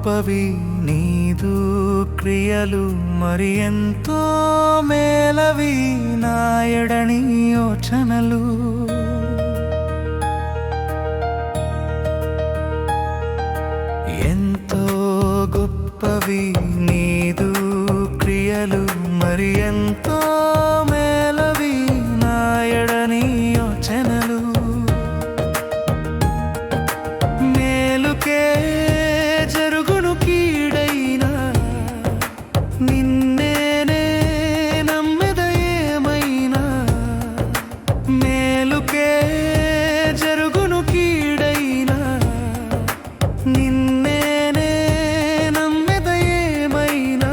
గొప్పవి నీదు క్రియలు మరి ఎంతో మేలవి నాయడని యోచనలు ఎంతో గొప్పవి నీదు క్రియలు మరి ఎంతో మేలవి నాయడని యోచనలు మేలుకే జరుగును కీడైనా నిన్నేనే నమ్మెద ఏమైనా మేలుకే జరుగును కీడైనా నిన్నేనే నమ్మెద ఏమైనా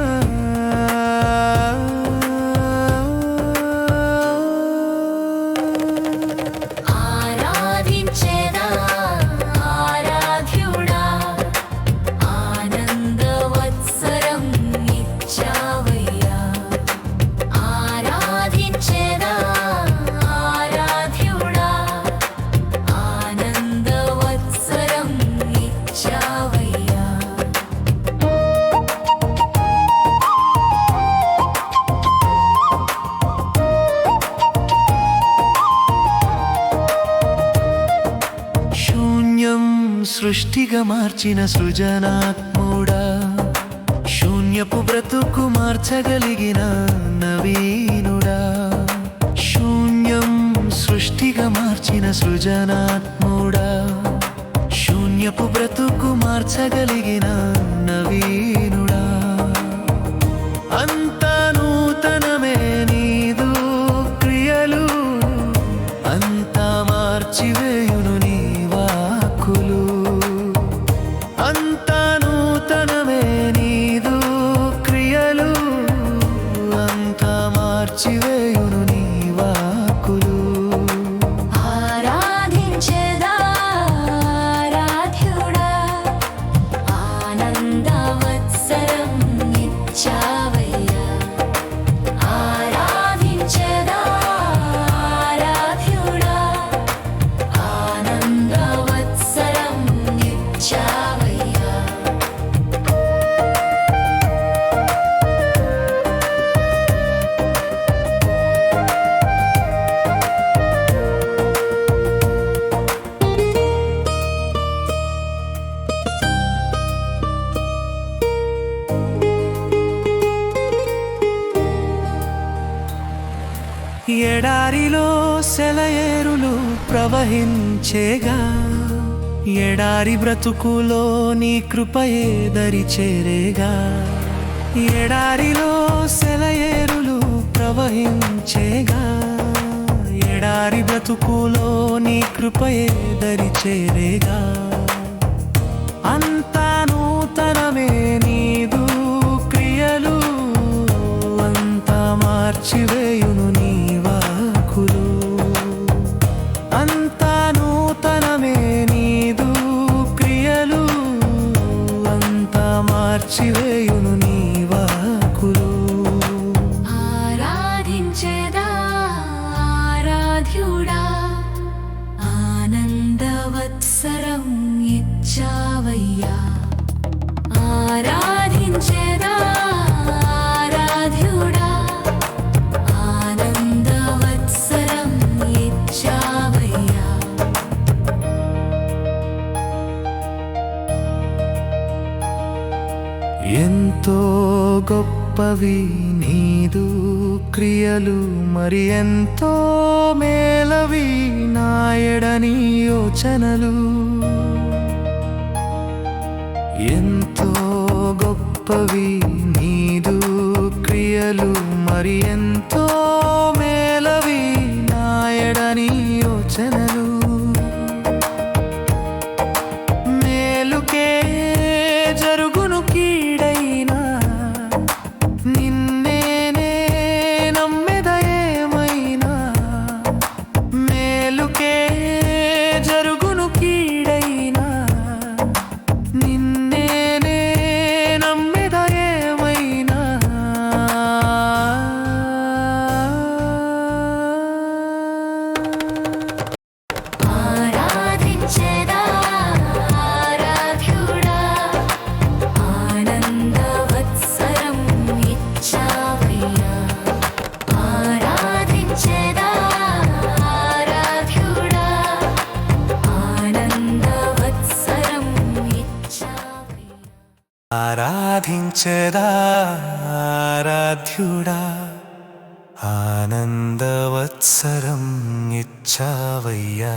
ఆరాధించేదా ఆరాధ్యుడా ఆనందవత్సరం ఇచ్చావయ్యా ఆరాధించేదా ఆరాధ్యుడా ఆనందవత్సరం ఇచ్చావయ్యా శూన్యం సృష్టిగా మార్చిన సృజనాత్ముడా శూన్యపు బ్రతుకు మార్చగలిగిన నవీనుడా శూన్యం సృష్టిగా మార్చిన సృజనాత్ముడా శూన్యపు బ్రతుకు మార్చగలిగిన నవీనుడా అంతా నూతనమే నీదు క్రియలు అంతా మార్చివేయును నీ వాక్కులు అంతా నూతనమే నీదు క్రియలు అంతా మార్చివేయును నీ వాక్కులు ఆరాధించేదా ఆరాధ్యుడా ఆనందవత్సరం ఇచ్చావయ్యా ఆరాధించేదా ఆరాధ్యుడా ఆనందవత్సరం ఇచ్చావయ్యా ఎడారిలో సెలయేరులు ప్రవహించేగా ఎడారి బ్రతుకులో నీ కృపయే దరి చేరేగా ఎడారిలో సెలయేరులు ప్రవహించేగా ఎడారి బ్రతుకులో నీ కృపయే దరి చేరేగా అంతా నూతనమే నీదు క్రియలు అంతా మార్చివేయును నీ వాక్కులు అంతా నూతనమే నీదు క్రియలు అంతా మార్చివేయును నీ వాక్కులు ఆరాధించేదా ఆరాధ్యుడా ఆనందవత్సరం ఇచ్చావయ్యా ఆరాధించేదా ఆరాధ్యుడా ఆనందవత్సరం ఇచ్చావయ్యా ఎంతో గొప్పవి నీదు క్రియలు మరి ఎంతో మేలవి నాయడని యోచనలు ఎంతో గొప్పవి నీదు క్రియలు మరి ఎంతో మేలవి నాయడని యోచనలు మేలుకే జరుగును కీడైనా నిన్నేనే నమ్మెద ఏమైనా మేలుకే జరుగును కీడైనా నిన్నేనే నమ్మెద ఏమైనా ఆరాధించెదారాధ్యుడా ఆనందవత్సరం ఇచ్చావయ్యా